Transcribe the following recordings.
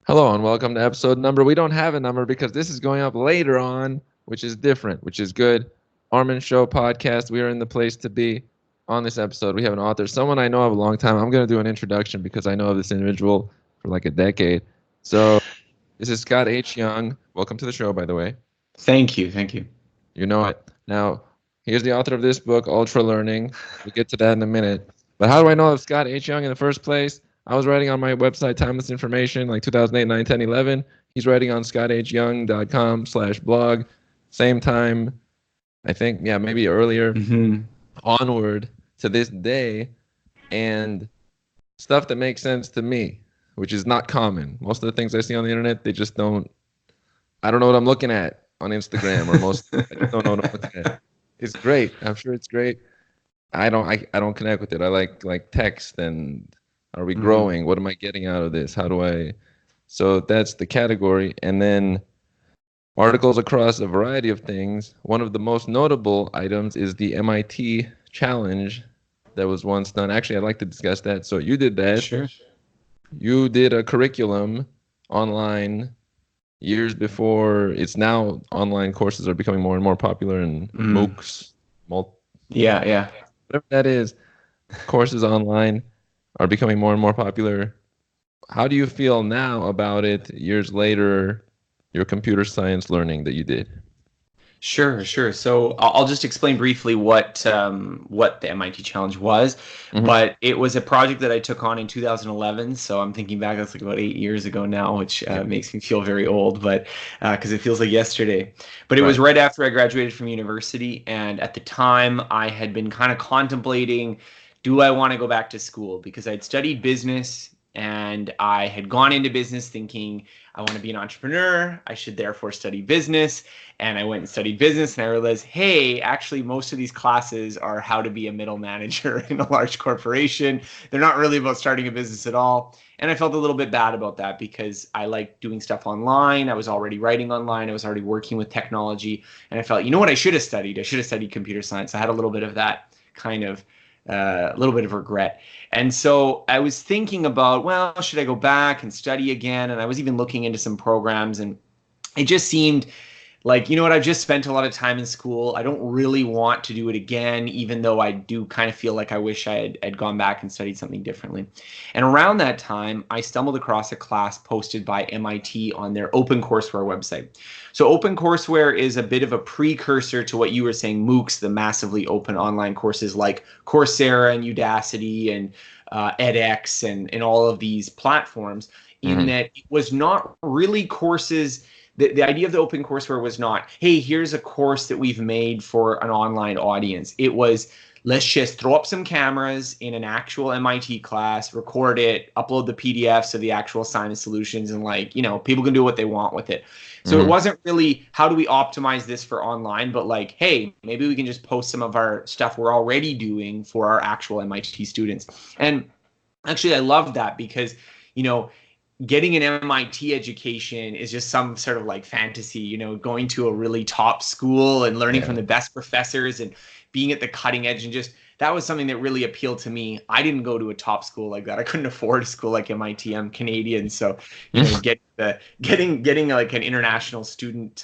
Hello and welcome to episode number. We don't have a number because this is going up later on, which is different, which is good. Armin Show podcast. We are in the place to be. On this episode, we have an author, someone I know of a long time. I'm going to do an introduction because I know of this individual for like a decade. So this is Scott H. Young. Welcome to the show, by the way. Thank you. Thank you. You know it. Now, here's the author of this book, Ultralearning. We'll get to that in a minute. But how do I know of Scott H. Young in the first place? I was writing on my website, Timeless Information, like 2008, 9, 10, 11. He's writing on scotthyung.com/blog. Same time, I think, yeah, maybe earlier, onward to this day, and stuff that makes sense to me, which is not common. Most of the things I see on the internet, they just don't, I don't know what I'm looking at on Instagram, or most, I just don't know what I'm looking at. It's great. I'm sure it's great. I don't connect with it. I like text and are we growing? What am I getting out of this? How do I? So that's the category. And then articles across a variety of things. One of the most notable items is the MIT challenge that was once done. Actually, I'd like to discuss that. So you did that. Sure. You did a curriculum online years before. It's now online courses are becoming more and more popular, and MOOCs, Yeah. whatever that is, courses online are becoming more and more popular. How do you feel now about it years later, your computer science learning that you did? Sure. So I'll just explain briefly what the MIT Challenge was. But it was a project that I took on in 2011. So I'm thinking back, that's like about 8 years ago now, which makes me feel very old, but because it feels like yesterday. But it was right after I graduated from university, and at the time I had been kind of contemplating, do I want to go back to school? Because I'd studied business and I had gone into business thinking I want to be an entrepreneur. I should therefore study business. And I went and studied business, and I realized, hey, actually, most of these classes are how to be a middle manager in a large corporation. They're not really about starting a business at all. And I felt a little bit bad about that because I like doing stuff online. I was already writing online. I was already working with technology. And I felt, you know what I should have studied? I should have studied computer science. I had a little bit of that kind of a little bit of regret. And so I was thinking about, well, should I go back and study again? And I was even looking into some programs, and it just seemed like, you know what, I've just spent a lot of time in school. I don't really want to do it again, even though I do kind of feel like I wish I had gone back and studied something differently. And around that time, I stumbled across a class posted by MIT on their OpenCourseWare website. So OpenCourseWare is a bit of a precursor to what you were saying, MOOCs, the massively open online courses like Coursera and Udacity and edX and all of these platforms, in that it was not really courses. The idea of the OpenCourseWare was not, hey, here's a course that we've made for an online audience. It was, let's just throw up some cameras in an actual MIT class, record it, upload the PDFs of the actual assignment solutions, and people can do what they want with it. So it wasn't really, how do we optimize this for online, but like, hey, maybe we can just post some of our stuff we're already doing for our actual MIT students. And actually, I loved that because, getting an MIT education is just some sort of like fantasy, going to a really top school and learning from the best professors and being at the cutting edge, and just that was something that really appealed to me. I didn't go to a top school like that. I couldn't afford a school like MIT. I'm Canadian, so getting like an international student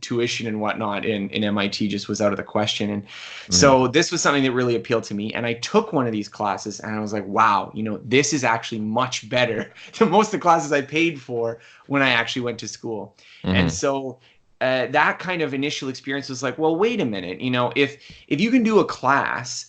tuition and whatnot in MIT just was out of the question. And so this was something that really appealed to me. And I took one of these classes, and I was like, wow, this is actually much better than most of the classes I paid for when I actually went to school. And so that kind of initial experience was like, well, wait a minute, if you can do a class,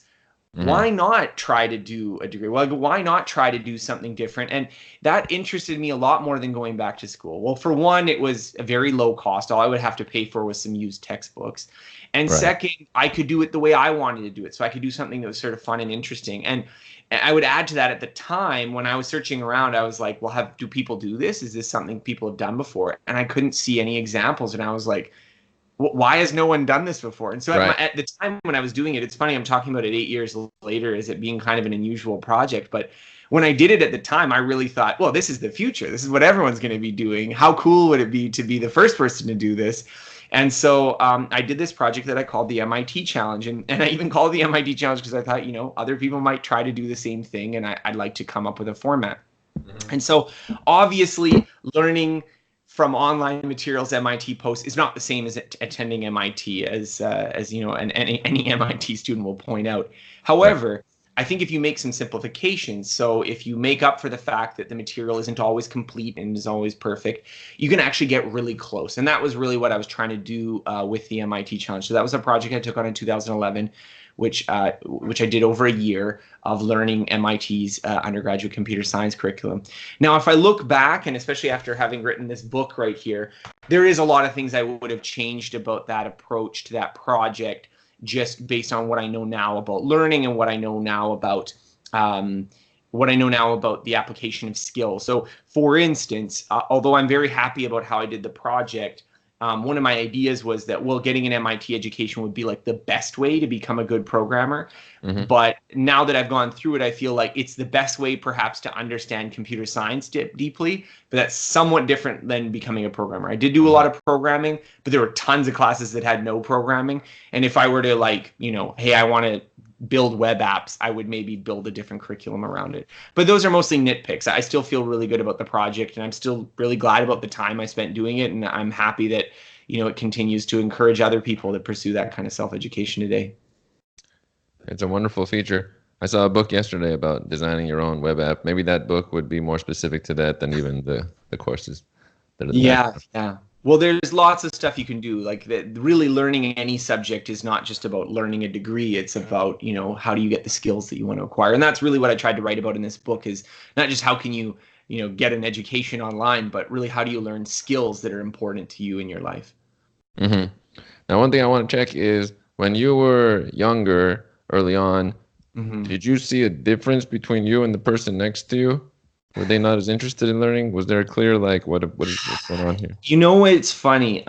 why not try to do a degree? Well, why not try to do something different? And that interested me a lot more than going back to school. Well, for one, it was a very low cost. All I would have to pay for was some used textbooks. And second, I could do it the way I wanted to do it. So I could do something that was sort of fun and interesting. And I would add to that, at the time when I was searching around, I was like, well, do people do this? Is this something people have done before? And I couldn't see any examples. And I was like, why has no one done this before? And so at the time when I was doing it, it's funny, I'm talking about it 8 years later as it being kind of an unusual project. But when I did it at the time, I really thought, well, this is the future. This is what everyone's going to be doing. How cool would it be to be the first person to do this? And so I did this project that I called the MIT Challenge. And I even called it the MIT Challenge because I thought, other people might try to do the same thing, and I'd like to come up with a format. And so obviously learning from online materials MIT posts is not the same as attending MIT, as you know, and any MIT student will point out. Right. However, I think if you make some simplifications, so if you make up for the fact that the material isn't always complete and is always perfect, you can actually get really close. And that was really what I was trying to do with the MIT challenge. So that was a project I took on in 2011, which I did over a year of learning MIT's undergraduate computer science curriculum. Now, if I look back, and especially after having written this book right here, there is a lot of things I would have changed about that approach to that project, just based on what I know now about learning and what I know now about the application of skills. So, for instance, although I'm very happy about how I did the project, one of my ideas was that, well, getting an MIT education would be like the best way to become a good programmer. Mm-hmm. But now that I've gone through it, I feel like it's the best way perhaps to understand computer science deeply, but that's somewhat different than becoming a programmer. I did do a lot of programming, but there were tons of classes that had no programming. And if I were to hey, I want to build web apps, I would maybe build a different curriculum around it. But those are mostly nitpicks. I still feel really good about the project, and I'm still really glad about the time I spent doing it. And I'm happy that, it continues to encourage other people to pursue that kind of self-education today. It's a wonderful feature. I saw a book yesterday about designing your own web app. Maybe that book would be more specific to that than even the courses that are Yeah. Well, there's lots of stuff you can do. Like really learning any subject is not just about learning a degree. It's about, how do you get the skills that you want to acquire? And that's really what I tried to write about in this book, is not just how can you, get an education online, but really how do you learn skills that are important to you in your life? Mm-hmm. Now, one thing I want to check is, when you were younger, early on, mm-hmm. did you see a difference between you and the person next to you? Were they not as interested in learning? Was there a clear, what's going on here? It's funny.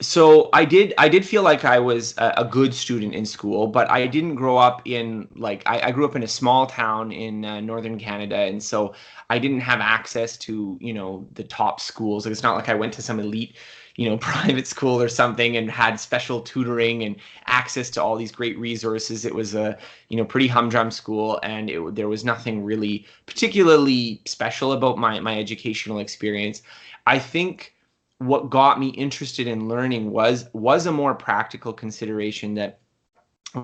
So I did feel like I was a good student in school, but I didn't grow up in I grew up in a small town in northern Canada, and so I didn't have access to the top schools. It's not like I went to some elite private school or something and had special tutoring and access to all these great resources. It was a pretty humdrum school, and there was nothing really particularly special about my educational experience. I think what got me interested in learning was a more practical consideration that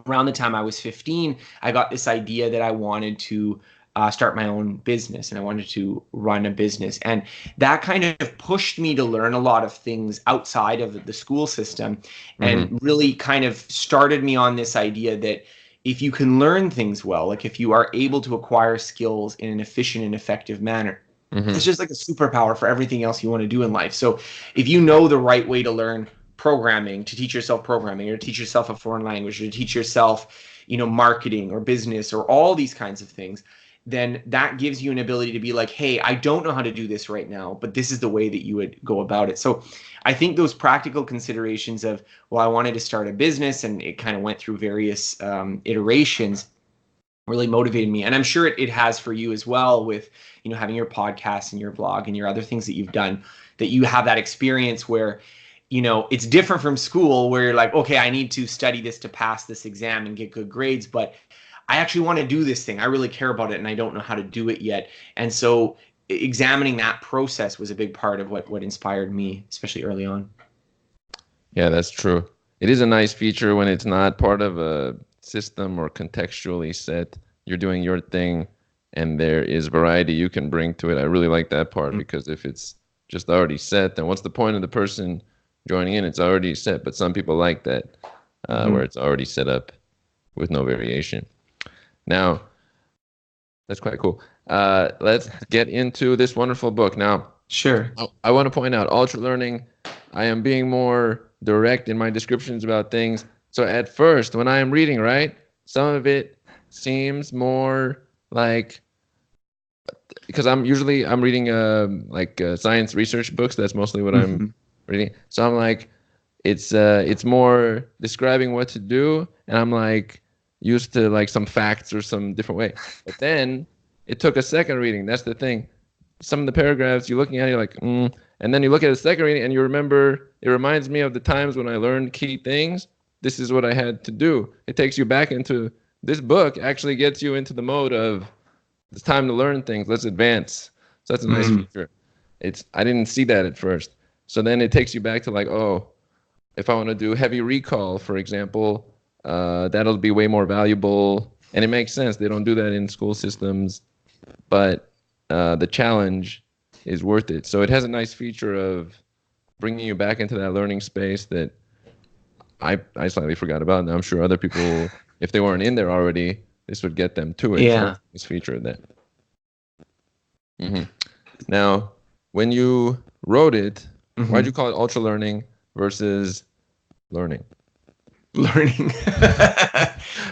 around the time I was 15, I got this idea that I wanted to start my own business, and I wanted to run a business. And that kind of pushed me to learn a lot of things outside of the school system, and mm-hmm. really kind of started me on this idea that if you can learn things well, like if you are able to acquire skills in an efficient and effective manner, mm-hmm. it's just like a superpower for everything else you want to do in life. So if you know the right way to learn programming, to teach yourself programming, or to teach yourself a foreign language, or to teach yourself, marketing or business or all these kinds of things, then that gives you an ability to be like, hey, I don't know how to do this right now, but this is the way that you would go about it. So I think those practical considerations of, well, I wanted to start a business, and it kind of went through various iterations, really motivated me. And I'm sure it has for you as well, with, having your podcast and your blog and your other things that you've done, that you have that experience where, it's different from school, where you're like, okay, I need to study this to pass this exam and get good grades, but I actually want to do this thing. I really care about it, and I don't know how to do it yet. And so examining that process was a big part of what inspired me, especially early on. Yeah, that's true. It is a nice feature when it's not part of a system or contextually set. You're doing your thing, and there is variety you can bring to it. I really like that part, mm-hmm. because if it's just already set, then what's the point of the person joining in? It's already set. But some people like that, mm-hmm. where it's already set up with no variation. Now, that's quite cool. Let's get into this wonderful book. Now, sure. I want to point out, Ultralearning, I am being more direct in my descriptions about things. So at first, when I am reading, right, some of it seems more like, because I'm reading science research books. That's mostly what mm-hmm. I'm reading. So I'm like, it's more describing what to do, and I'm like, used to some facts or some different way. But then it took a second reading. That's the thing. Some of the paragraphs you're looking at, you're like, and then you look at a second reading and you remember, it reminds me of the times when I learned key things. This is what I had to do. It takes you back into, this book actually gets you into the mode of, it's time to learn things. Let's advance. So that's a nice feature. I didn't see that at first. So then it takes you back to like, oh, if I want to do heavy recall, for example, that'll be way more valuable. And it makes sense. They don't do that in school systems, but the challenge is worth it. So it has a nice feature of bringing you back into that learning space that I slightly forgot about. And I'm sure other people, if they weren't in there already, this would get them to it. Yeah. So this feature of that. Now, when you wrote it, why'd you call it Ultralearning versus learning? Learning.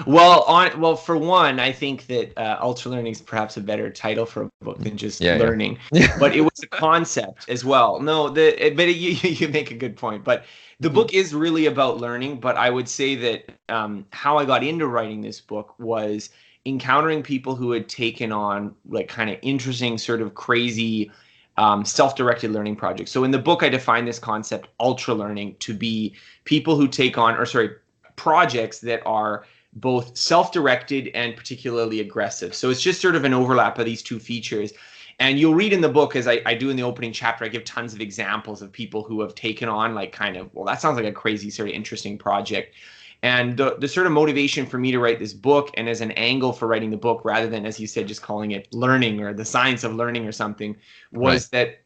Well, for one, I think that Ultralearning is perhaps a better title for a book than just learning. Yeah. But it was a concept as well. No, you make a good point. But the book is really about learning. But I would say that how I got into writing this book was encountering people who had taken on like kind of interesting, sort of crazy self-directed learning projects. So in the book, I define this concept, ultralearning, to be people who take on, projects that are both self-directed and particularly aggressive. So it's just sort of an overlap of these two features. And you'll read in the book, as I do in the opening chapter, I give tons of examples of people who have taken on like kind of, well, that sounds like a crazy, sort of interesting project. And the sort of motivation for me to write this book, and as an angle for writing the book, rather than, as you said, just calling it learning or the science of learning or something, was that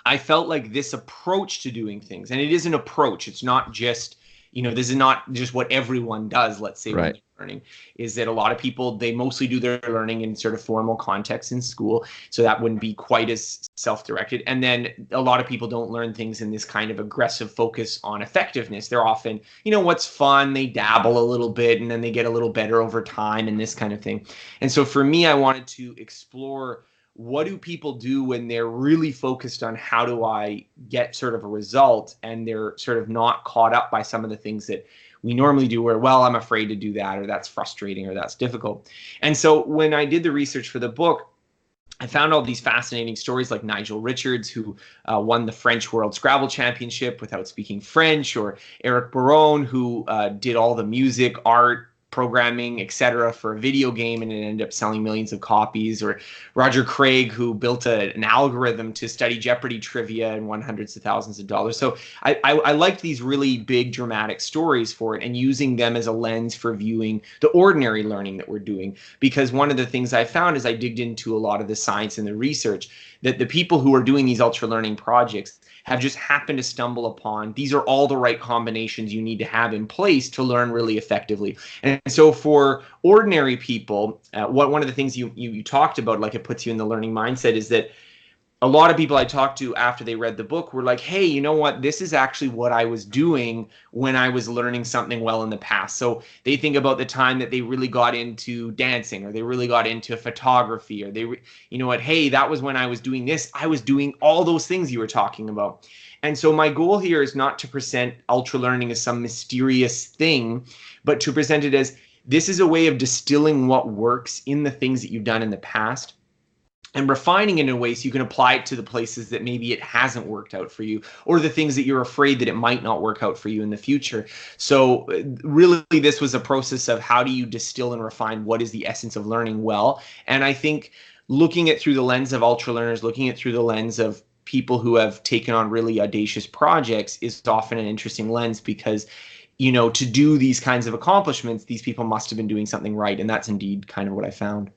I felt like this approach to doing things, and it is an approach, it's not just, this is not just what everyone does, let's say, when they're learning, is that a lot of people, they mostly do their learning in sort of formal context in school. So that wouldn't be quite as self-directed. And then a lot of people don't learn things in this kind of aggressive focus on effectiveness. They're often, what's fun, they dabble a little bit and then they get a little better over time and this kind of thing. And so for me, I wanted to explore, what do people do when they're really focused on how do I get sort of a result, and they're sort of not caught up by some of the things that we normally do where, well, I'm afraid to do that, or that's frustrating, or that's difficult. And so when I did the research for the book, I found all these fascinating stories like Nigel Richards, who won the French World Scrabble Championship without speaking French, or Eric Barone, who did all the music, art, programming, etc. for a video game, and it ended up selling millions of copies, or Roger Craig, who built an algorithm to study Jeopardy trivia and won hundreds of thousands of dollars. So I liked these really big dramatic stories for it, and using them as a lens for viewing the ordinary learning that we're doing. Because one of the things I found as I digged into a lot of the science and the research, that the people who are doing these ultra learning projects have just happened to stumble upon, these are all the right combinations you need to have in place to learn really effectively. And so for ordinary people, one of the things you talked about, like it puts you in the learning mindset, is that a lot of people I talked to after they read the book were like, hey, you know what? This is actually what I was doing when I was learning something well in the past. So they think about the time that they really got into dancing, or they really got into photography, or hey, that was when I was doing this. I was doing all those things you were talking about. And so my goal here is not to present ultra learning as some mysterious thing, but to present it as, this is a way of distilling what works in the things that you've done in the past, and refining it in a way so you can apply it to the places that maybe it hasn't worked out for you, or the things that you're afraid that it might not work out for you in the future. So really, this was a process of how do you distill and refine what is the essence of learning well. And I think looking at through the lens of ultra learners, looking at through the lens of people who have taken on really audacious projects is often an interesting lens, because to do these kinds of accomplishments, these people must have been doing something right. And that's indeed kind of what I found.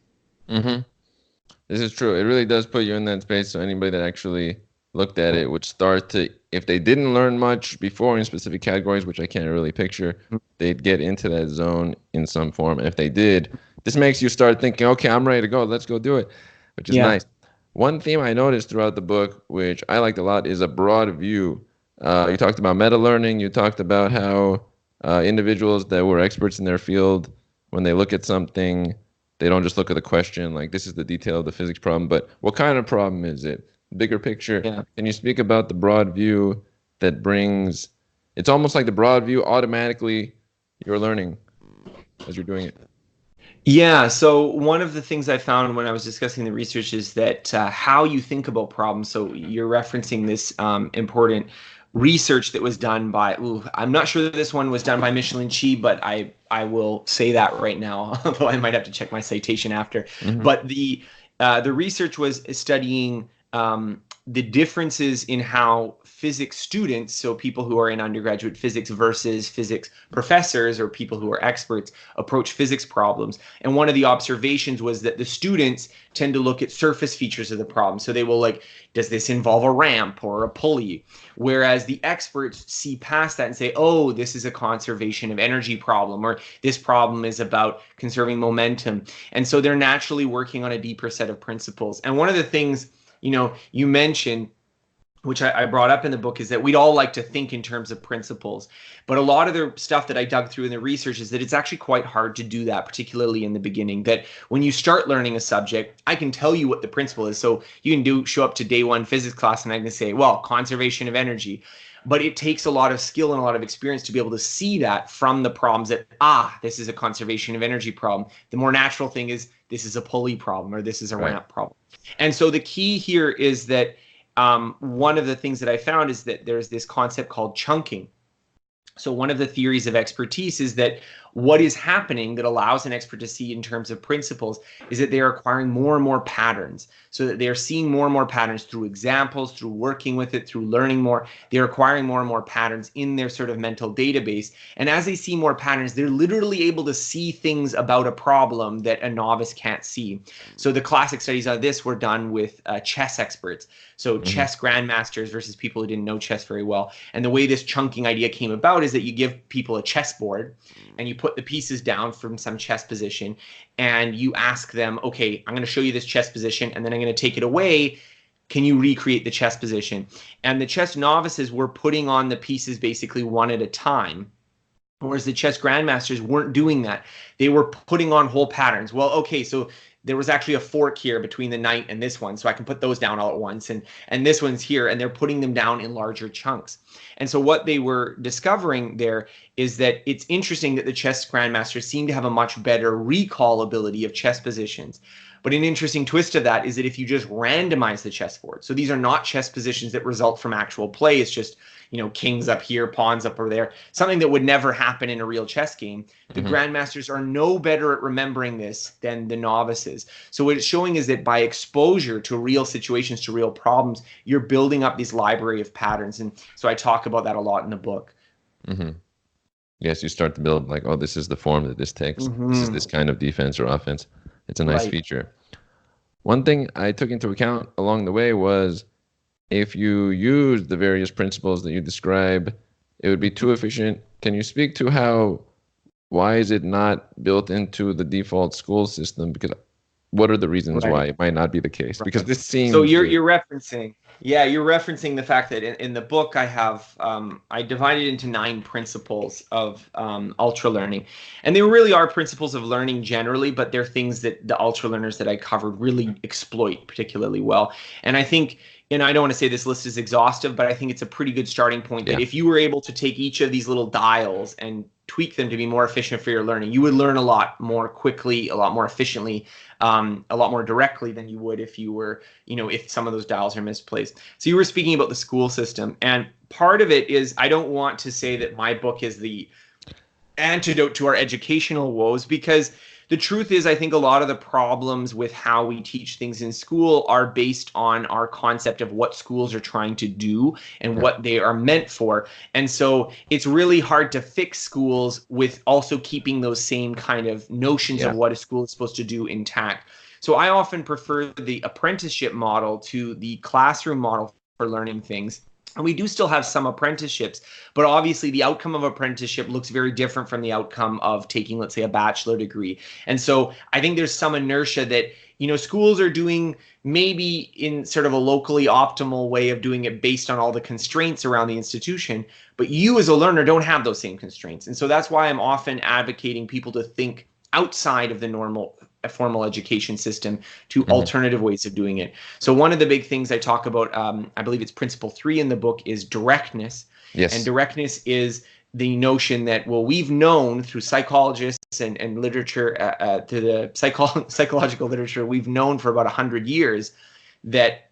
This is true. It really does put you in that space. So anybody that actually looked at it would start to, if they didn't learn much before in specific categories, which I can't really picture, they'd get into that zone in some form. And if they did, this makes you start thinking, okay, I'm ready to go. Let's go do it, which is nice. One theme I noticed throughout the book, which I liked a lot, is a broad view. You talked about meta learning. You talked about how individuals that were experts in their field, when they look at something, they don't just look at the question like, this is the detail of the physics problem, but what kind of problem is it? Bigger picture. Can you speak about the broad view that brings, it's almost like the broad view automatically you're learning as you're doing it? Yeah, so one of the things I found when I was discussing the research is that how you think about problems. So you're referencing this important research that was done by, I'm not sure that this one was done by Michelin Chi, but I will say that right now, although I might have to check my citation after. But the the research was studying the differences in how physics students, so people who are in undergraduate physics versus physics professors or people who are experts, approach physics problems. And one of the observations was that the students tend to look at surface features of the problem. So they will like, does this involve a ramp or a pulley? Whereas the experts see past that and say, oh, this is a conservation of energy problem, or this problem is about conserving momentum. And so they're naturally working on a deeper set of principles. And one of the things, you know, you mentioned, which I brought up in the book, is that we'd all like to think in terms of principles. But a lot of the stuff that I dug through in the research is that it's actually quite hard to do that, particularly in the beginning. That when you start learning a subject, I can tell you what the principle is. So you can show up to day one physics class and I can say, well, conservation of energy. But it takes a lot of skill and a lot of experience to be able to see that from the problems that, this is a conservation of energy problem. The more natural thing is this is a pulley problem or this is a ramp problem. And so the key here is that one of the things that I found is that there's this concept called chunking. So one of the theories of expertise is that what is happening that allows an expert to see in terms of principles is that they are acquiring more and more patterns, so that they are seeing more and more patterns through examples, through working with it, through learning more. They're acquiring more and more patterns in their sort of mental database. And as they see more patterns, they're literally able to see things about a problem that a novice can't see. So the classic studies of this were done with chess experts. So chess grandmasters versus people who didn't know chess very well. And the way this chunking idea came about is that you give people a chessboard and you put the pieces down from some chess position and you ask them, okay, I'm going to show you this chess position and then I'm going to take it away. Can you recreate the chess position? And the chess novices were putting on the pieces basically one at a time, whereas the chess grandmasters weren't doing that. They were putting on whole patterns. Well, okay, so there was actually a fork here between the knight and this one, so I can put those down all at once, and this one's here, and they're putting them down in larger chunks. And so what they were discovering there is that it's interesting that the chess grandmasters seem to have a much better recall ability of chess positions. But an interesting twist of that is that if you just randomize the chessboard, so these are not chess positions that result from actual play, it's just, you know, kings up here, pawns up over there, something that would never happen in a real chess game. The grandmasters are no better at remembering this than the novices. So what it's showing is that by exposure to real situations, to real problems, you're building up this library of patterns. And so I talk about that a lot in the book. Yes, you start to build like, oh, this is the form that this takes. This is this kind of defense or offense. It's a nice feature. One thing I took into account along the way was if you use the various principles that you describe, it would be too efficient. Can you speak to why is it not built into the default school system? Because what are the reasons why it might not be the case? Because this seems... So you're referencing, you're referencing the fact that in the book I have, I divided into 9 principles of ultra learning. And they really are principles of learning generally, but they're things that the ultra learners that I covered really exploit particularly well. And I think, and I don't want to say this list is exhaustive, but I think it's a pretty good starting point that if you were able to take each of these little dials and tweak them to be more efficient for your learning, you would learn a lot more quickly, a lot more efficiently, a lot more directly than you would if you were, you know, if some of those dials are misplaced. So you were speaking about the school system, and part of it is, I don't want to say that my book is the antidote to our educational woes, because the truth is, I think a lot of the problems with how we teach things in school are based on our concept of what schools are trying to do and what they are meant for. And so it's really hard to fix schools with also keeping those same kind of notions of what a school is supposed to do intact. So I often prefer the apprenticeship model to the classroom model for learning things. And we do still have some apprenticeships, but obviously the outcome of apprenticeship looks very different from the outcome of taking, let's say, a bachelor degree. And so I think there's some inertia that, you know, schools are doing maybe in sort of a locally optimal way of doing it based on all the constraints around the institution, but you as a learner don't have those same constraints. And so that's why I'm often advocating people to think outside of the normal formal education system to alternative ways of doing it. So one of the big things I talk about, I believe it's principle 3 in the book, is directness. Yes. And directness is the notion that, well, we've known through psychologists and literature, through the psychological literature, we've known for about 100 years that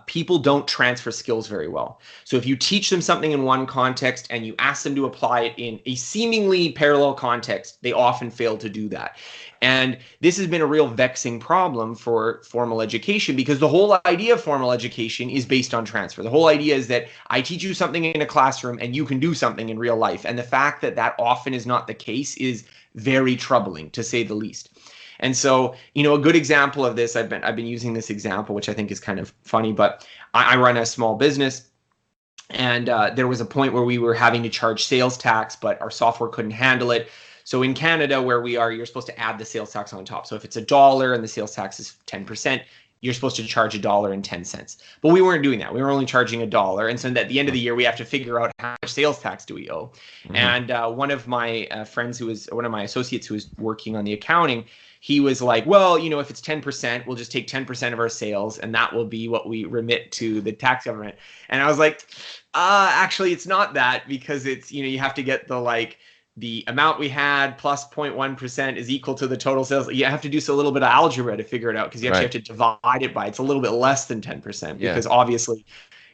people don't transfer skills very well. So if you teach them something in one context and you ask them to apply it in a seemingly parallel context, they often fail to do that. And this has been a real vexing problem for formal education, because the whole idea of formal education is based on transfer. The whole idea is that I teach you something in a classroom and you can do something in real life. And the fact that that often is not the case is very troubling, to say the least. And so, a good example of this, I've been using this example, which I think is kind of funny, but I run a small business, and there was a point where we were having to charge sales tax, but our software couldn't handle it. So in Canada, where we are, you're supposed to add the sales tax on top. So if it's $1 and the sales tax is 10%, you're supposed to charge $1.10. But we weren't doing that. We were only charging $1. And so at the end of the year, we have to figure out how much sales tax do we owe. Mm-hmm. And one of my friends one of my associates who was working on the accounting, he was like, well, if it's 10%, we'll just take 10% of our sales and that will be what we remit to the tax government. And I was like, actually, it's not that, because it's, you have to get the amount we had plus 0.1% is equal to the total sales. You have to do a little bit of algebra to figure it out, because you actually have to divide it by, it's a little bit less than 10%, because obviously,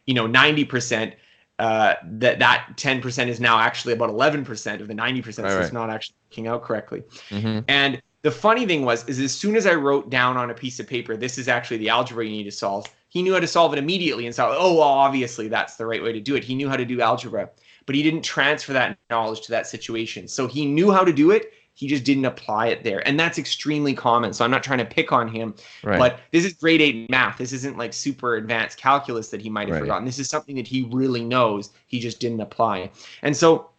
90%, that 10% is now actually about 11% of the 90%. So it's not actually working out correctly. Mm-hmm. And the funny thing is as soon as I wrote down on a piece of paper, this is actually the algebra you need to solve, he knew how to solve it immediately. And so, well, obviously that's the right way to do it. He knew how to do algebra, but he didn't transfer that knowledge to that situation. So he knew how to do it, he just didn't apply it there. And that's extremely common. So I'm not trying to pick on him, but this is grade 8 math. This isn't like super advanced calculus that he might have forgotten. This is something that he really knows, he just didn't apply. And so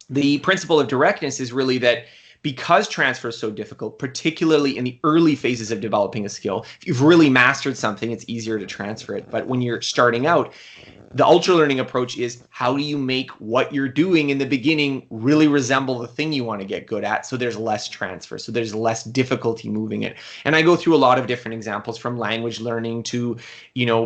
the principle of directness is really that, because transfer is so difficult, particularly in the early phases of developing a skill, if you've really mastered something, it's easier to transfer it. But when you're starting out, the ultralearning approach is, how do you make what you're doing in the beginning really resemble the thing you want to get good at, so there's less transfer, so there's less difficulty moving it. And I go through a lot of different examples, from language learning to,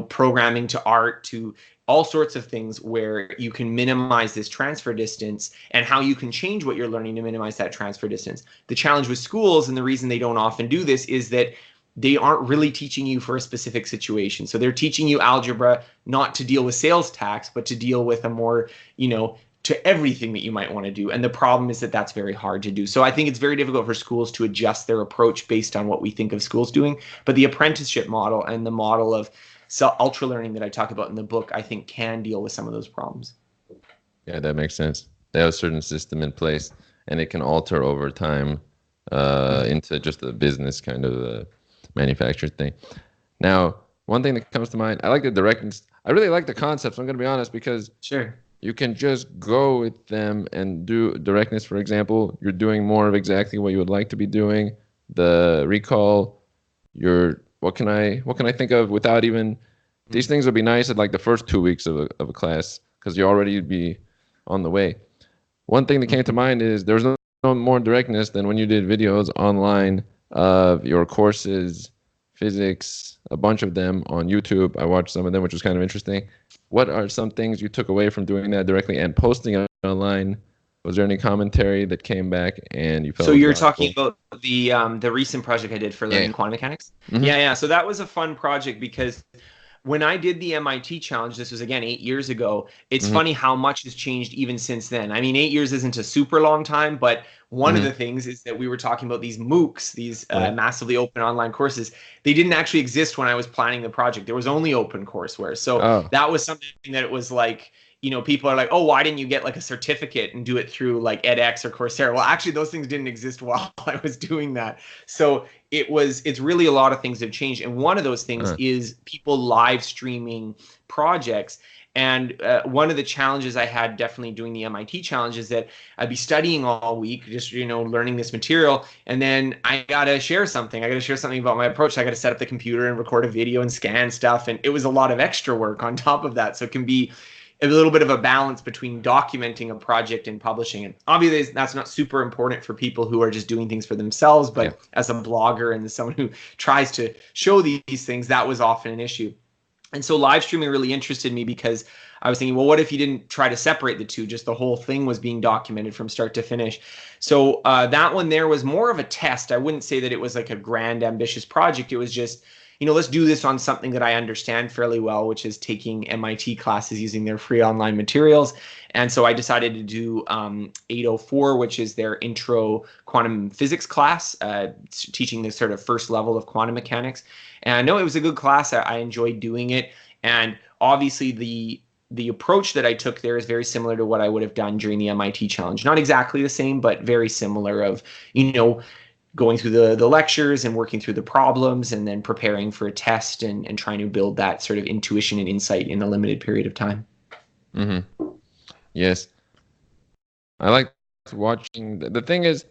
programming to art to all sorts of things, where you can minimize this transfer distance, and how you can change what you're learning to minimize that transfer distance. The challenge with schools, and the reason they don't often do this, is that they aren't really teaching you for a specific situation. So they're teaching you algebra not to deal with sales tax, but to deal with a more, to everything that you might want to do. And the problem is that that's very hard to do. So I think it's very difficult for schools to adjust their approach based on what we think of schools doing. But the apprenticeship model and the model of ultralearning that I talk about in the book, I think, can deal with some of those problems. Yeah, that makes sense. They have a certain system in place, and it can alter over time into just a business kind of manufactured thing. Now, one thing that comes to mind, I like the directness. I really like the concepts, I'm going to be honest, because you can just go with them and do directness. For example, you're doing more of exactly what you would like to be doing. The recall, what can I think of without even, these things would be nice at like the first 2 weeks of a class, because you already be on the way. One thing that came to mind is there's no more directness than when you did videos online of your courses, physics, a bunch of them on YouTube. I watched some of them, which was kind of interesting. What are some things you took away from doing that directly and posting it online? Was there any commentary that came back and you felt? So you're talking about the recent project I did for learning quantum mechanics? Mm-hmm. Yeah. So that was a fun project, because when I did the MIT challenge, this was again 8 years ago. It's funny how much has changed even since then. I mean, 8 years isn't a super long time, but one of the things is that we were talking about these MOOCs, these massively open online courses. They didn't actually exist when I was planning the project. There was only open courseware. So that was something that it was like, people are like, oh, why didn't you get like a certificate and do it through like edX or Coursera? Well, actually, those things didn't exist while I was doing that. So it's really a lot of things have changed. And one of those things is people live streaming projects. And one of the challenges I had definitely doing the MIT challenge is that I'd be studying all week, just, learning this material. And then I got to share something. I got to share something about my approach. I got to set up the computer and record a video and scan stuff. And it was a lot of extra work on top of that. So it can be a little bit of a balance between documenting a project and publishing it. Obviously, that's not super important for people who are just doing things for themselves. But as a blogger and as someone who tries to show these things, that was often an issue. And so live streaming really interested me, because I was thinking, well, what if you didn't try to separate the two? Just the whole thing was being documented from start to finish. So that one there was more of a test. I wouldn't say that it was like a grand, ambitious project. It was just, let's do this on something that I understand fairly well, which is taking MIT classes using their free online materials. And so I decided to do 804, which is their intro quantum physics class, teaching the sort of first level of quantum mechanics. And no, it was a good class. I enjoyed doing it. And obviously the approach that I took there is very similar to what I would have done during the MIT challenge. Not exactly the same, but very similar of, going through the lectures and working through the problems and then preparing for a test and trying to build that sort of intuition and insight in a limited period of time. Mm-hmm. Yes. I like watching. The thing is,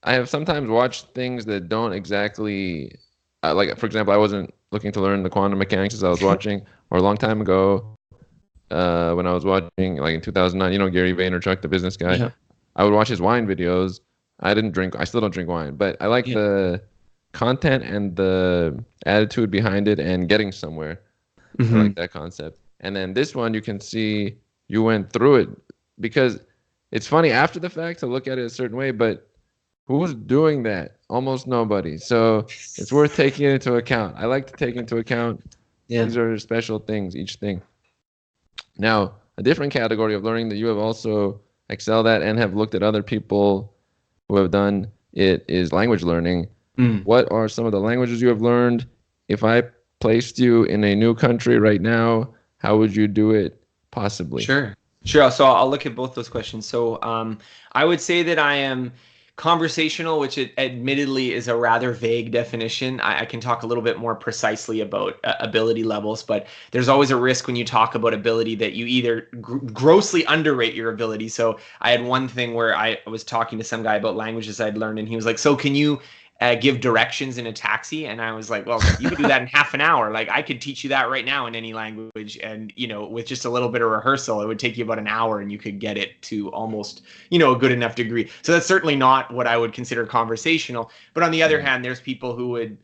I have sometimes watched things that don't exactly, like, for example, I wasn't looking to learn the quantum mechanics as I was watching, or a long time ago, when I was watching, like in 2009, Gary Vaynerchuk, the business guy, Yeah. I would watch his wine videos. I still don't drink wine, but I like the content and the attitude behind it and getting somewhere. I like that concept. And then this one, you can see you went through it, because it's funny after the fact to look at it a certain way, but who's doing that? Almost nobody. So it's worth taking it into account. I like to take into account these are special things, each thing. Now, a different category of learning that you have also excelled at and have looked at other people who have done it is language learning. What are some of the languages you have learned? If I placed you in a new country right now, how would you do it possibly? Sure. So I'll look at both those questions. So I would say that I am conversational, which admittedly is a rather vague definition. I can talk a little bit more precisely about ability levels, but there's always a risk when you talk about ability that you either grossly underrate your ability. So I had one thing where I was talking to some guy about languages I'd learned, and he was like, so can you give directions in a taxi? And I was like, well, you could do that in half an hour. Like, I could teach you that right now in any language. And, with just a little bit of rehearsal, it would take you about an hour and you could get it to almost, a good enough degree. So that's certainly not what I would consider conversational. But on the other hand, there's people who would,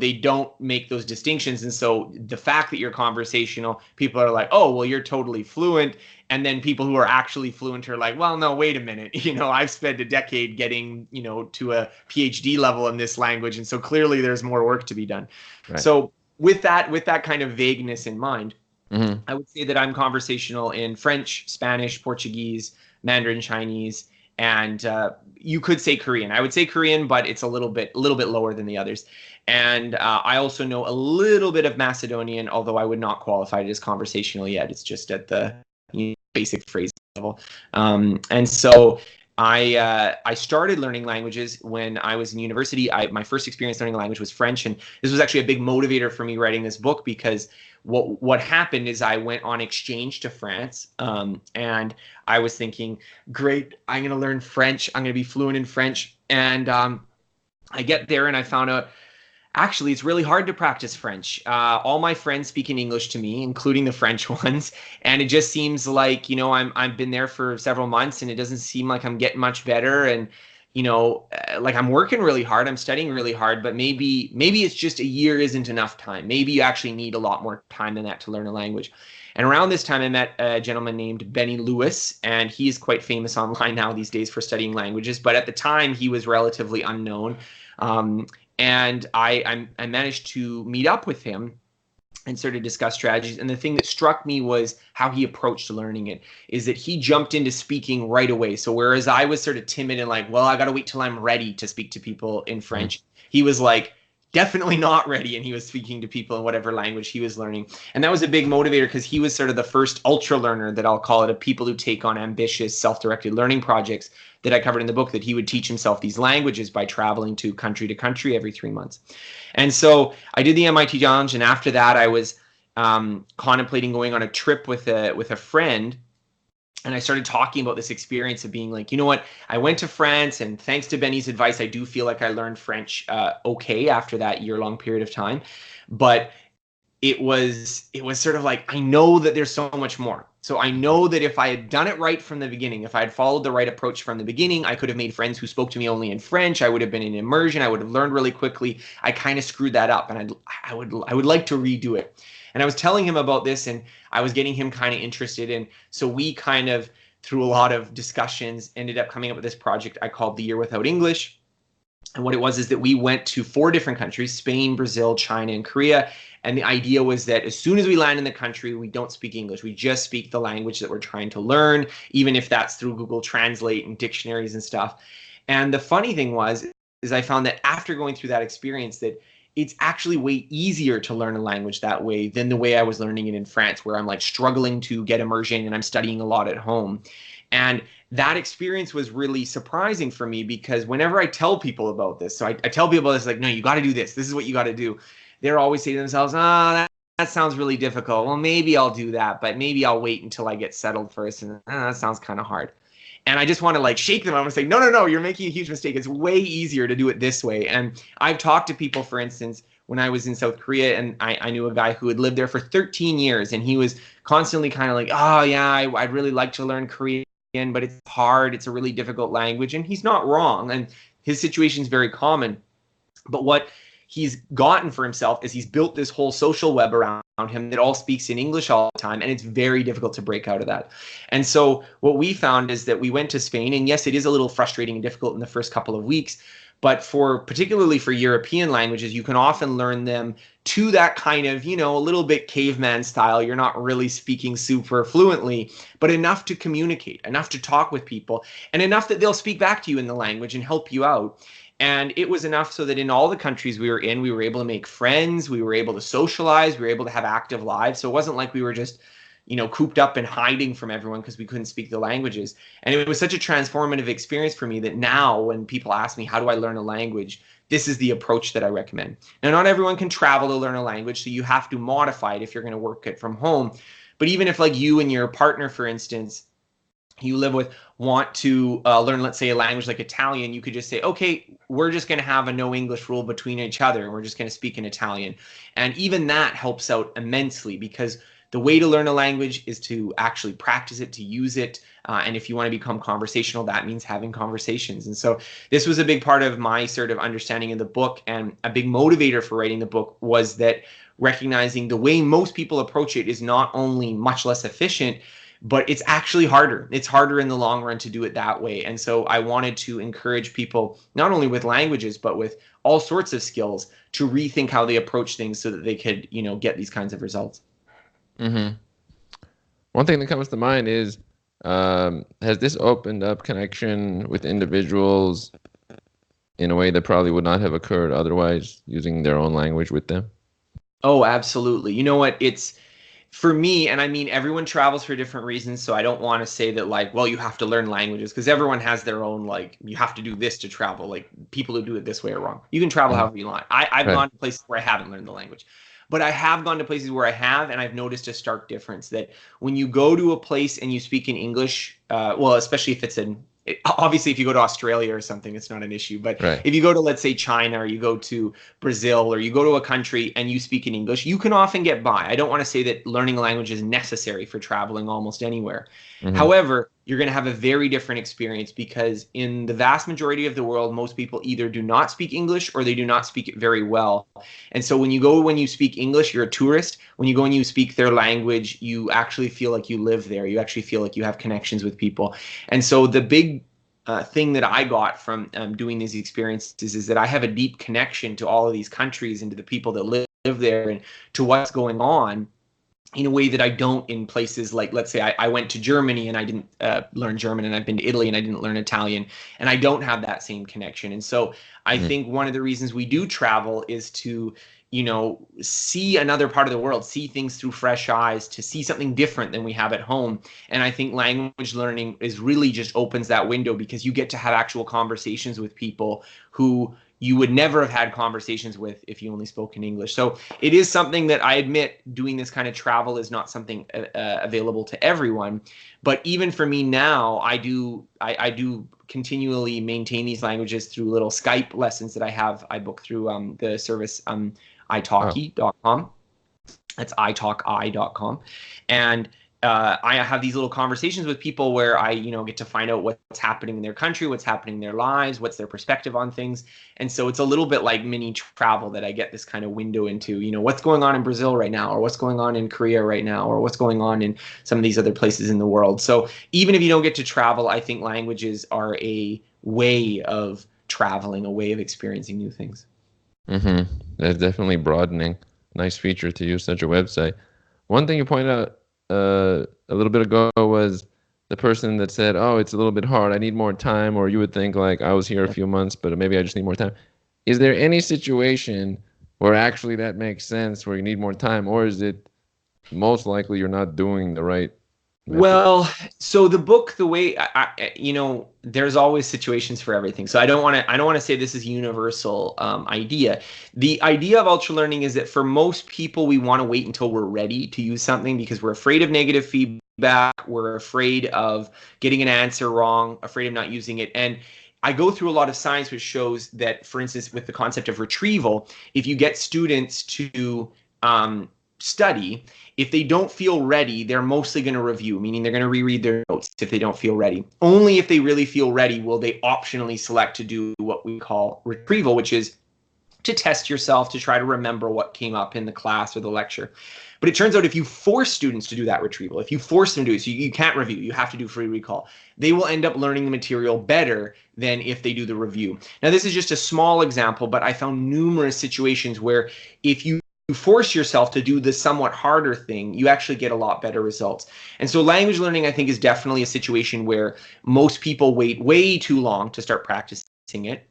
they don't make those distinctions. And so the fact that you're conversational, people are like, oh, well, you're totally fluent. And then people who are actually fluent are like, well, no, wait a minute. I've spent a decade getting, to a PhD level in this language. And so clearly there's more work to be done. Right. So with that kind of vagueness in mind, I would say that I'm conversational in French, Spanish, Portuguese, Mandarin Chinese, and you could say Korean. I would say Korean, but it's a little bit lower than the others. And I also know a little bit of Macedonian, although I would not qualify it as conversational yet. It's just at the basic phrase level. And so I started learning languages when I was in university. My first experience learning a language was French, and this was actually a big motivator for me writing this book, because what happened is I went on exchange to France, and I was thinking, great, I'm going to learn French. I'm going to be fluent in French. And I get there and I found out, actually, it's really hard to practice French. All my friends speak in English to me, including the French ones. And it just seems like, I've been there for several months and it doesn't seem like I'm getting much better. And, like I'm working really hard, I'm studying really hard, but maybe it's just a year isn't enough time. Maybe you actually need a lot more time than that to learn a language. And around this time, I met a gentleman named Benny Lewis, and he's quite famous online now these days for studying languages. But at the time, he was relatively unknown. And I managed to meet up with him and sort of discuss strategies. And the thing that struck me was how he approached learning it, is that he jumped into speaking right away. So whereas I was sort of timid and like, well, I got to wait till I'm ready to speak to people in French, he was like, definitely not ready. And he was speaking to people in whatever language he was learning. And that was a big motivator, because he was sort of the first ultra learner, that I'll call it, of people who take on ambitious self-directed learning projects that I covered in the book, that he would teach himself these languages by traveling to country every 3 months. And so I did the MIT challenge. And after that, I was contemplating going on a trip with a friend. And I started talking about this experience of being like, you know what, I went to France, and thanks to Benny's advice, I do feel like I learned French okay after that year-long period of time. But it was sort of like, I know that there's so much more. So I know that if I had done it right from the beginning, if I had followed the right approach from the beginning, I could have made friends who spoke to me only in French. I would have been in immersion. I would have learned really quickly. I kind of screwed that up, and I would like to redo it. And I was telling him about this, and I was getting him kind of interested. And so we kind of, through a lot of discussions, ended up coming up with this project I called The Year Without English. And what it was is that we went to 4 different countries: Spain, Brazil, China, and Korea. And the idea was that as soon as we land in the country, we don't speak English. We just speak the language that we're trying to learn, even if that's through Google Translate and dictionaries and stuff. And the funny thing was, is I found that after going through that experience, that it's actually way easier to learn a language that way than the way I was learning it in France, where I'm like struggling to get immersion and I'm studying a lot at home. And that experience was really surprising for me, because whenever I tell people about this, so I tell people this, like, no, you got to do this. This is what you got to do. They're always saying to themselves, that sounds really difficult. Well, maybe I'll do that, but maybe I'll wait until I get settled first. And that sounds kind of hard. And I just want to like shake them. I want to say, no, no, no, you're making a huge mistake. It's way easier to do it this way. And I've talked to people, for instance, when I was in South Korea, and I knew a guy who had lived there for 13 years, and he was constantly kind of like, oh yeah, I'd really like to learn Korean, but it's hard. It's a really difficult language. And he's not wrong. And his situation is very common. But what he's gotten for himself is he's built this whole social web around him that all speaks in English all the time, and it's very difficult to break out of that. And so what we found is that we went to Spain, and yes, it is a little frustrating and difficult in the first couple of weeks, but particularly for European languages, you can often learn them to that kind of, a little bit caveman style. You're not really speaking super fluently, but enough to communicate, enough to talk with people, and enough that they'll speak back to you in the language and help you out. And it was enough so that in all the countries we were in, we were able to make friends, we were able to socialize, we were able to have active lives. So it wasn't like we were just, cooped up and hiding from everyone because we couldn't speak the languages. And it was such a transformative experience for me that now when people ask me, how do I learn a language? This is the approach that I recommend. Now, not everyone can travel to learn a language, so you have to modify it if you're going to work it from home. But even if like you and your partner, for instance, you live with, want to learn, let's say, a language like Italian, you could just say, okay, we're just going to have a no English rule between each other, and we're just going to speak in Italian. And even that helps out immensely, because the way to learn a language is to actually practice it, to use it. And if you want to become conversational, that means having conversations. And so this was a big part of my sort of understanding of the book, and a big motivator for writing the book was that recognizing the way most people approach it is not only much less efficient, but it's actually harder. It's harder in the long run to do it that way. And so I wanted to encourage people, not only with languages, but with all sorts of skills, to rethink how they approach things so that they could, get these kinds of results. Mm-hmm. One thing that comes to mind is, has this opened up connection with individuals in a way that probably would not have occurred otherwise, using their own language with them? Oh, absolutely. You know what? It's, for me, and I mean, everyone travels for different reasons, so I don't want to say that like, well, you have to learn languages, because everyone has their own, like, you have to do this to travel. Like, people who do it this way are wrong. You can travel however you want. I've Right. gone to places where I haven't learned the language, but I have gone to places where I have, and I've noticed a stark difference that when you go to a place and you speak in English, well, especially if it's obviously if you go to Australia or something, it's not an issue. But Right. if you go to, let's say, China, or you go to Brazil, or you go to a country and you speak in English, you can often get by. I don't want to say that learning a language is necessary for traveling almost anywhere. Mm-hmm. However, you're going to have a very different experience, because in the vast majority of the world, most people either do not speak English or they do not speak it very well. And so when you speak English, you're a tourist. When you go and you speak their language, you actually feel like you live there. You actually feel like you have connections with people. And so the big thing that I got from doing these experiences is that I have a deep connection to all of these countries and to the people that live there and to what's going on, in a way that I don't in places like, let's say, I went to Germany and I didn't learn German, and I've been to Italy and I didn't learn Italian, and I don't have that same connection. And so I think one of the reasons we do travel is to, see another part of the world, see things through fresh eyes, to see something different than we have at home. And I think language learning is really just opens that window, because you get to have actual conversations with people who you would never have had conversations with if you only spoke in English. So it is something that I admit, doing this kind of travel is not something available to everyone. But even for me now, I do continually maintain these languages through little Skype lessons that I book through the service italki.com. That's italki.com. And I have these little conversations with people where I, get to find out what's happening in their country, what's happening in their lives, what's their perspective on things. And so it's a little bit like mini travel, that I get this kind of window into, what's going on in Brazil right now, or what's going on in Korea right now, or what's going on in some of these other places in the world. So even if you don't get to travel, I think languages are a way of traveling, a way of experiencing new things. That's definitely broadening. Nice feature to use such a website. One thing you pointed out a little bit ago was the person that said, "Oh, it's a little bit hard. I need more time." Or you would think like, "I was here a few months, but maybe I just need more time." Is there any situation where actually that makes sense, where you need more time, or is it most likely you're not doing the right method? Well, so the book, the way there's always situations for everything. So I don't want to say this is universal idea. The idea of ultra learning is that for most people, we want to wait until we're ready to use something because we're afraid of negative feedback, we're afraid of getting an answer wrong, afraid of not using it. And I go through a lot of science which shows that, for instance, with the concept of retrieval, if you get students to study, if they don't feel ready, they're mostly going to review, meaning they're going to reread their notes if they don't feel ready. Only if they really feel ready will they optionally select to do what we call retrieval, which is to test yourself, to try to remember what came up in the class or the lecture. But it turns out if you force students to do that retrieval, if you force them to do it, so you can't review, you have to do free recall, they will end up learning the material better than if they do the review. Now, this is just a small example, but I found numerous situations where if you force yourself to do the somewhat harder thing, you actually get a lot better results. And so language learning, I think, is definitely a situation where most people wait way too long to start practicing it.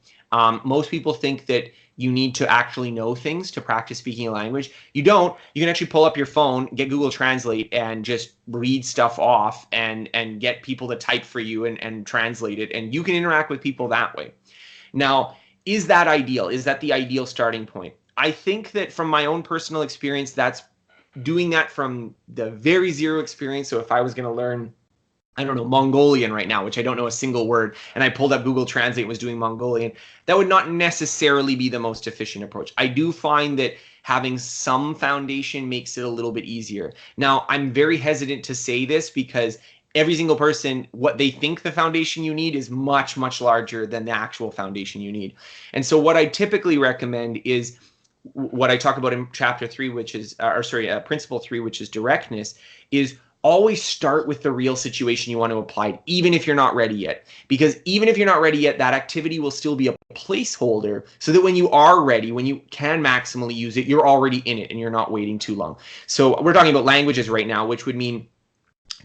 Most people think that you need to actually know things to practice speaking a language. You don't. You can actually pull up your phone, get Google Translate, and just read stuff off and get people to type for you and translate it. And you can interact with people that way. Now, is that ideal? Is that the ideal starting point? I think that from my own personal experience, that's doing that from the very zero experience. So if I was going to learn, I don't know, Mongolian right now, which I don't know a single word, and I pulled up Google Translate and was doing Mongolian, that would not necessarily be the most efficient approach. I do find that having some foundation makes it a little bit easier. Now, I'm very hesitant to say this because every single person, what they think the foundation you need is much, much larger than the actual foundation you need. And so what I typically recommend is what I talk about in chapter 3, which is, principle 3, which is directness, is always start with the real situation you want to apply, even if you're not ready yet. Because even if you're not ready yet, that activity will still be a placeholder so that when you are ready, when you can maximally use it, you're already in it and you're not waiting too long. So we're talking about languages right now, which would mean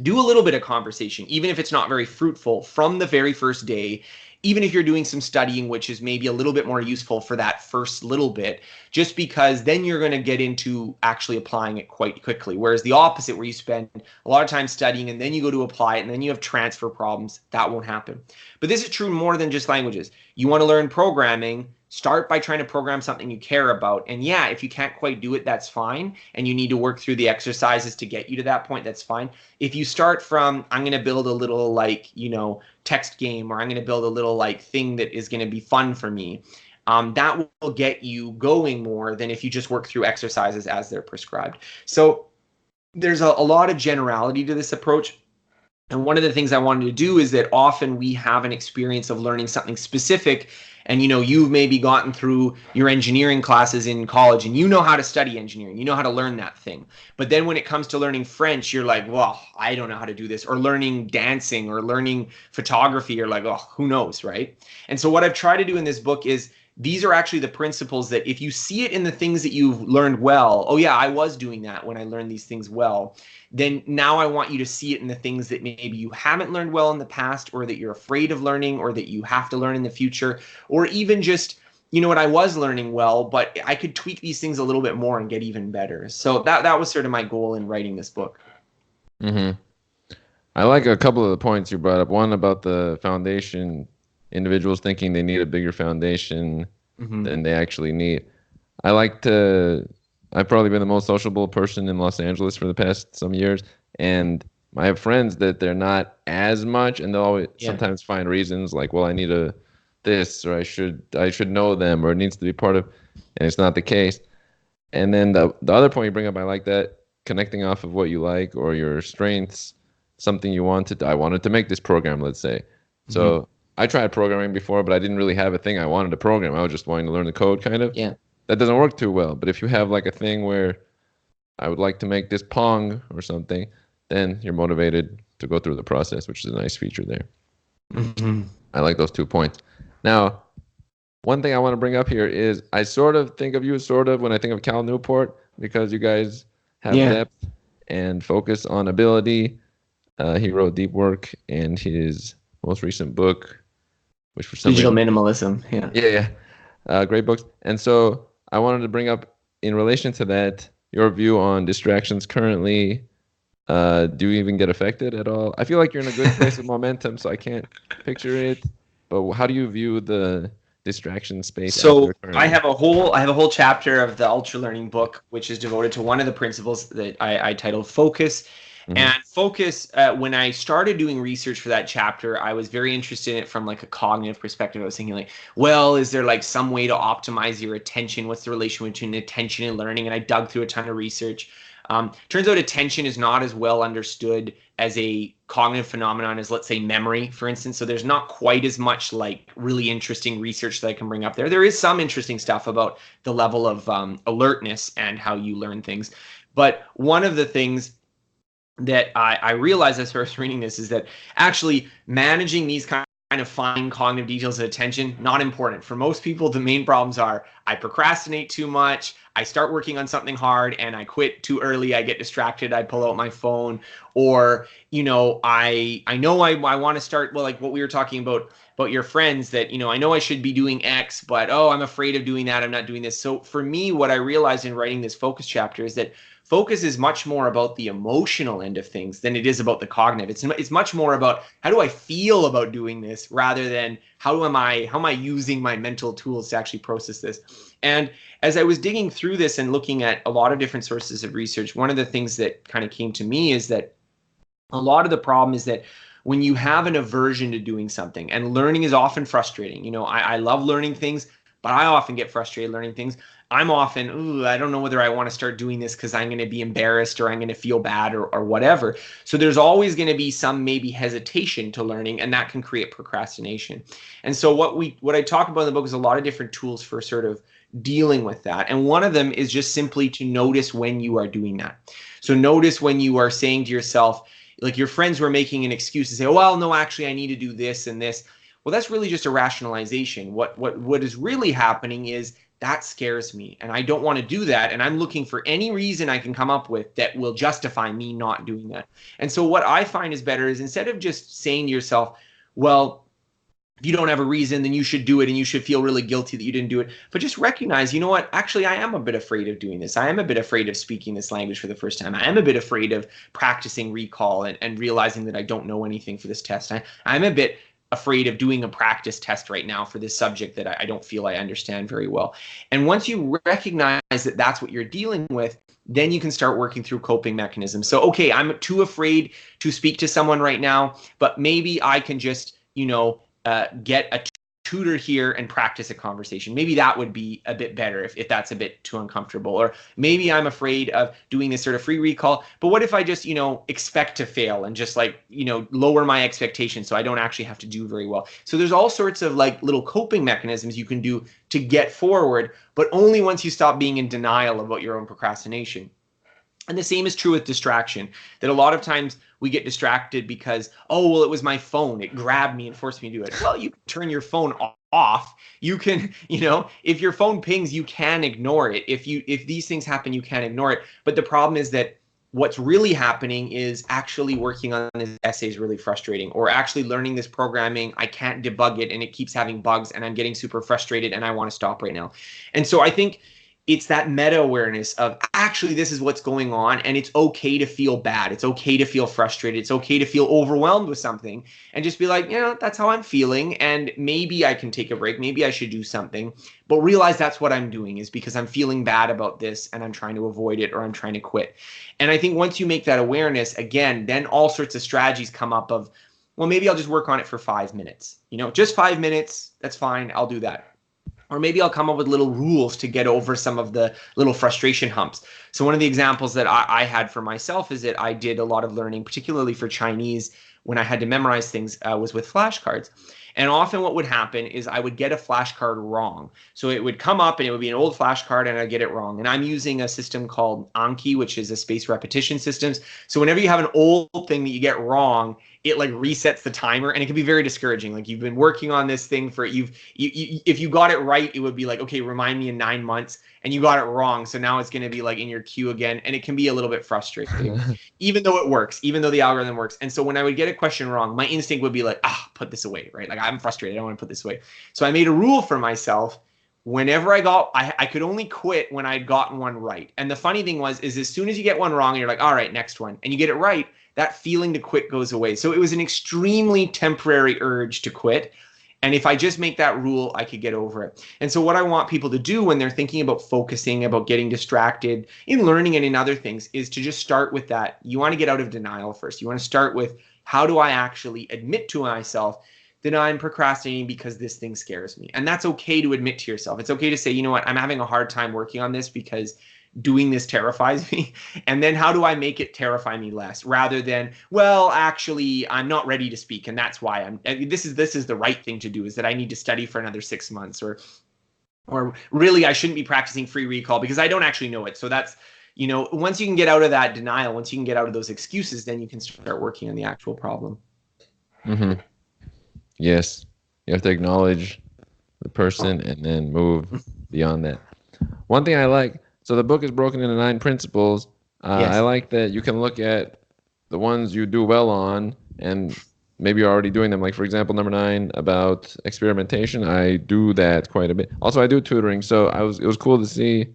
do a little bit of conversation, even if it's not very fruitful, from the very first day. Even if you're doing some studying, which is maybe a little bit more useful for that first little bit, just because then you're going to get into actually applying it quite quickly. Whereas the opposite, where you spend a lot of time studying and then you go to apply it and then you have transfer problems, that won't happen. But this is true more than just languages. You want to learn programming, start by trying to program something you care about. And yeah, if you can't quite do it, that's fine. And you need to work through the exercises to get you to that point, that's fine. If you start from, I'm going to build a little text game, or I'm going to build a little thing that is going to be fun for me, that will get you going more than if you just work through exercises as they're prescribed. So there's a lot of generality to this approach. And one of the things I wanted to do is that often we have an experience of learning something specific. And you've maybe gotten through your engineering classes in college and you know how to study engineering, you know how to learn that thing. But then when it comes to learning French, you're like, well, I don't know how to do this. Or learning dancing or learning photography, you're like, oh, who knows, right? And so what I've tried to do in this book is, these are actually the principles that if you see it in the things that you've learned well, oh yeah, I was doing that when I learned these things well, then now I want you to see it in the things that maybe you haven't learned well in the past, or that you're afraid of learning, or that you have to learn in the future, or even just, what, I was learning well, but I could tweak these things a little bit more and get even better. So that was sort of my goal in writing this book. Mm-hmm. I like a couple of the points you brought up. One about the foundation, individuals thinking they need a bigger foundation than they actually need. I've probably been the most sociable person in Los Angeles for the past some years, and I have friends that they're not as much, and they'll always sometimes find reasons like, well, I need this, or I should know them, or it needs to be part of, and it's not the case. And then the other point you bring up, I like that, connecting off of what you like or your strengths, something you wanted. I wanted to make this program, let's say. So I tried programming before, but I didn't really have a thing I wanted to program. I was just wanting to learn the code, kind of. Yeah. That doesn't work too well. But if you have a thing where I would like to make this Pong or something, then you're motivated to go through the process, which is a nice feature there. I like those 2 points. Now, one thing I want to bring up here is I sort of think of you sort of when I think of Cal Newport, because you guys have Yeah. depth and focus on ability. He wrote Deep Work and his most recent book, which for some Digital reason, minimalism. Yeah. great books. And so I wanted to bring up, in relation to that, your view on distractions currently. Do you even get affected at all? I feel like you're in a good place of momentum, so I can't picture it. But how do you view the distraction space out So there currently? I have a whole chapter of the Ultralearning book, which is devoted to one of the principles that I titled Focus. Mm-hmm. And focus, when I started doing research for that chapter, I was very interested in it from like a cognitive perspective. I was thinking like, well, is there like some way to optimize your attention? What's the relation between attention and learning? And I dug through a ton of research. Turns out attention is not as well understood as a cognitive phenomenon as, let's say, memory, for instance. So there's not quite as much like really interesting research that I can bring up there. There is some interesting stuff about the level of alertness and how you learn things. But one of the things that I realized as I was reading this is that actually managing these kind of fine cognitive details of attention, not important. For most people, the main problems are I procrastinate too much, I start working on something hard and I quit too early, I get distracted, I pull out my phone, or, you know I want to start, well, like what we were talking about your friends, that, I know I should be doing X, but I'm afraid of doing that, I'm not doing this. So for me, what I realized in writing this focus chapter is that focus is much more about the emotional end of things than it is about the cognitive. It's much more about how do I feel about doing this rather than how am I using my mental tools to actually process this. And as I was digging through this and looking at a lot of different sources of research, one of the things that kind of came to me is that a lot of the problem is that when you have an aversion to doing something, and learning is often frustrating. I love learning things, but I often get frustrated learning things. I'm often, ooh, I don't know whether I want to start doing this because I'm going to be embarrassed or I'm going to feel bad or whatever. So there's always going to be some maybe hesitation to learning, and that can create procrastination. And so what I talk about in the book is a lot of different tools for sort of dealing with that. And one of them is just simply to notice when you are doing that. So notice when you are saying to yourself, like your friends were making an excuse to say, oh, well, no, actually, I need to do this and this. Well, that's really just a rationalization. What is really happening is that scares me, and I don't want to do that, and I'm looking for any reason I can come up with that will justify me not doing that. And so what I find is better is, instead of just saying to yourself, well, if you don't have a reason, then you should do it and you should feel really guilty that you didn't do it. But just recognize, you know what, actually, I am a bit afraid of doing this. I am a bit afraid of speaking this language for the first time. I am a bit afraid of practicing recall and realizing that I don't know anything for this test. I'm a bit afraid of doing a practice test right now for this subject that I don't feel I understand very well. And once you recognize that that's what you're dealing with, then you can start working through coping mechanisms. So, okay, I'm too afraid to speak to someone right now, but maybe I can just, get a tutor here and practice a conversation. Maybe that would be a bit better if that's a bit too uncomfortable. Or maybe I'm afraid of doing this sort of free recall, but what if I just, expect to fail and just lower my expectations so I don't actually have to do very well. So there's all sorts of like little coping mechanisms you can do to get forward, but only once you stop being in denial about your own procrastination. And the same is true with distraction, that a lot of times we get distracted because, oh, well, it was my phone. It grabbed me and forced me to do it. Well, you can turn your phone off. You can, if your phone pings, you can ignore it. If these things happen, you can ignore it. But the problem is that what's really happening is actually working on this essay is really frustrating, or actually learning this programming, I can't debug it and it keeps having bugs and I'm getting super frustrated and I want to stop right now. And so I think it's that meta awareness of actually this is what's going on, and it's okay to feel bad. It's okay to feel frustrated. It's okay to feel overwhelmed with something, and just be like, that's how I'm feeling, and maybe I can take a break. Maybe I should do something, but realize that's what I'm doing is because I'm feeling bad about this and I'm trying to avoid it, or I'm trying to quit. And I think once you make that awareness, again, then all sorts of strategies come up of, well, maybe I'll just work on it for 5 minutes. Just 5 minutes. That's fine. I'll do that. Or maybe I'll come up with little rules to get over some of the little frustration humps. So one of the examples that I had for myself is that I did a lot of learning, particularly for Chinese, when I had to memorize things, was with flashcards. And often what would happen is I would get a flashcard wrong. So it would come up and it would be an old flashcard and I'd get it wrong. And I'm using a system called Anki, which is a spaced repetition system. So whenever you have an old thing that you get wrong, it like resets the timer, and it can be very discouraging. Like you've been working on this thing for if you got it right, it would be like, okay, remind me in 9 months, and you got it wrong, so now it's going to be like in your queue again, and it can be a little bit frustrating, even though it works, even though the algorithm works. And so when I would get a question wrong, my instinct would be like, put this away, right? Like I'm frustrated, I don't want to put this away. So I made a rule for myself. Whenever I could only quit when I'd gotten one right. And the funny thing is as soon as you get one wrong, you're like, all right, next one, and you get it right, that feeling to quit goes away. So it was an extremely temporary urge to quit. And if I just make that rule, I could get over it. And so what I want people to do when they're thinking about focusing, about getting distracted in learning and in other things, is to just start with that. You want to get out of denial first. You want to start with, how do I actually admit to myself that I'm procrastinating because this thing scares me? And that's okay to admit to yourself. It's okay to say, you know what, I'm having a hard time working on this because doing this terrifies me. And then how do I make it terrify me less, rather than, well, actually, I'm not ready to speak, and that's why this is the right thing to do, is that I need to study for another 6 months, or really I shouldn't be practicing free recall because I don't actually know it. So that's, once you can get out of that denial, once you can get out of those excuses, then you can start working on the actual problem. Mm-hmm. Yes. You have to acknowledge the person and then move beyond that. One thing I like, so the book is broken into 9 principles. Yes. I like that you can look at the ones you do well on, and maybe you're already doing them. Like, for example, number 9 about experimentation. I do that quite a bit. Also, I do tutoring. So it was cool to see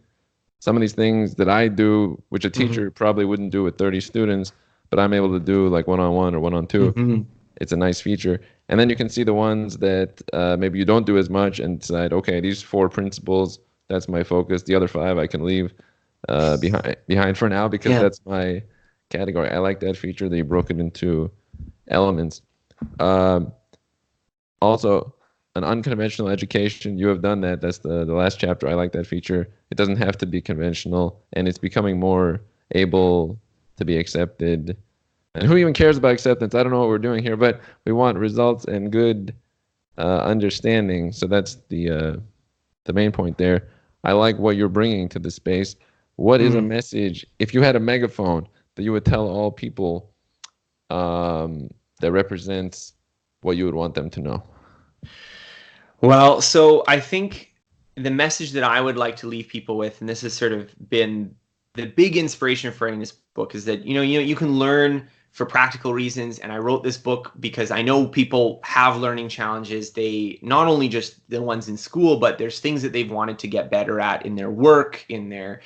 some of these things that I do, which a teacher probably wouldn't do with 30 students, but I'm able to do like one-on-one or one-on-two. Mm-hmm. It's a nice feature. And then you can see the ones that maybe you don't do as much and decide, okay, these 4 principles, that's my focus. The other 5 I can leave behind for now, because that's my category. I like that feature that you broke it into elements. Also, an unconventional education. You have done that. That's the last chapter. I like that feature. It doesn't have to be conventional, and it's becoming more able to be accepted. And who even cares about acceptance? I don't know what we're doing here, but we want results and good understanding. So that's the main point there. I like what you're bringing to the space. What is a message, if you had a megaphone, that you would tell all people that represents what you would want them to know? Well, so I think the message that I would like to leave people with, and this has sort of been the big inspiration for writing this book, is that you can learn for practical reasons. And I wrote this book because I know people have learning challenges. They not only just the ones in school, but there's things that they've wanted to get better at in their work, and they're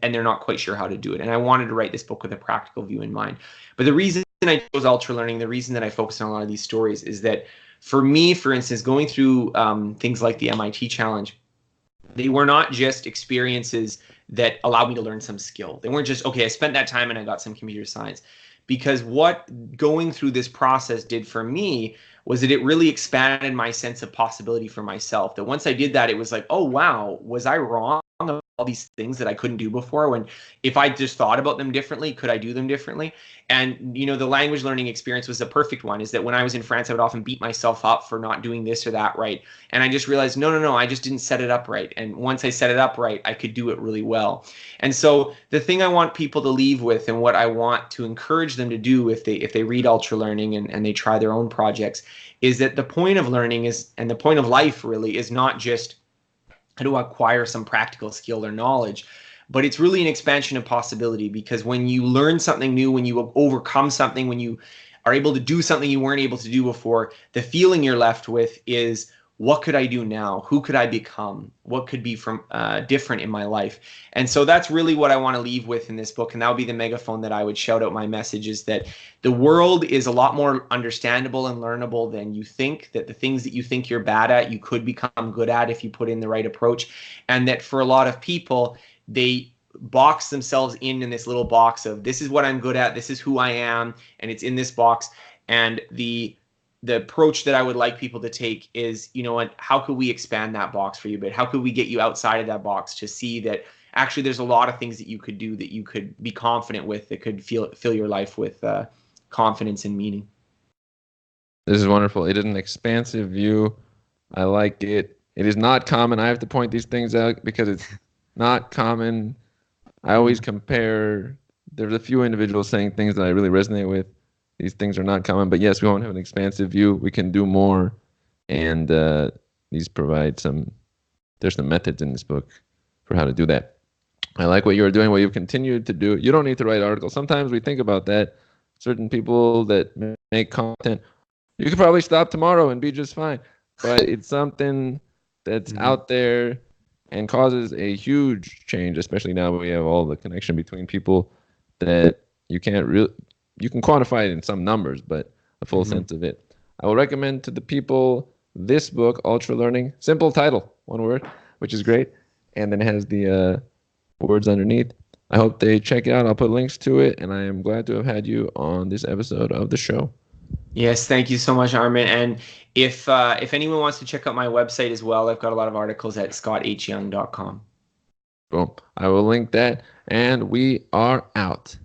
not quite sure how to do it. And I wanted to write this book with a practical view in mind. But the reason I chose Ultralearning, the reason that I focus on a lot of these stories, is that for me, for instance, going through things like the MIT challenge, they were not just experiences that allowed me to learn some skill. They weren't just, okay, I spent that time and I got some computer science. Because what going through this process did for me was that it really expanded my sense of possibility for myself. That once I did that, it was like, oh, wow, was I wrong about all these things that I couldn't do before? When if I just thought about them differently, could I do them differently? And, the language learning experience was a perfect one, is that when I was in France, I would often beat myself up for not doing this or that right. And I just realized, no, I just didn't set it up right. And once I set it up right, I could do it really well. And so the thing I want people to leave with, and what I want to encourage them to do if they read Ultralearning and they try their own projects, is that the point of learning is, and the point of life really, is not just how to acquire some practical skill or knowledge, but it's really an expansion of possibility. Because when you learn something new, when you overcome something, when you are able to do something you weren't able to do before, the feeling you're left with is, what could I do now? Who could I become? What could be from different in my life? And so that's really what I want to leave with in this book. And that would be the megaphone that I would shout out my message, is that the world is a lot more understandable and learnable than you think, that the things that you think you're bad at, you could become good at if you put in the right approach. And that for a lot of people, they box themselves in this little box of, this is what I'm good at, this is who I am, and it's in this box. And the approach that I would like people to take is, how could we expand that box for you a bit? How could we get you outside of that box to see that actually there's a lot of things that you could do, that you could be confident with, that could fill your life with confidence and meaning. This is wonderful. It is an expansive view. I like it. It is not common. I have to point these things out because it's not common. I always compare. There's a few individuals saying things that I really resonate with. These things are not common, but yes, we won't have an expansive view. We can do more, and these provide some. There's some methods in this book for how to do that. I like what you're doing, what you've continued to do. You don't need to write articles. Sometimes we think about that. Certain people that make content, you could probably stop tomorrow and be just fine. But it's something that's out there and causes a huge change, especially now we have all the connection between people that you can't really, you can quantify it in some numbers, but the full sense of it. I will recommend to the people this book, Ultralearning. Simple title, one word, which is great. And then it has the words underneath. I hope they check it out. I'll put links to it, and I am glad to have had you on this episode of the show. Yes, thank you so much, Armin. And if anyone wants to check out my website as well, I've got a lot of articles at scotthyoung.com. Boom. I will link that, and we are out.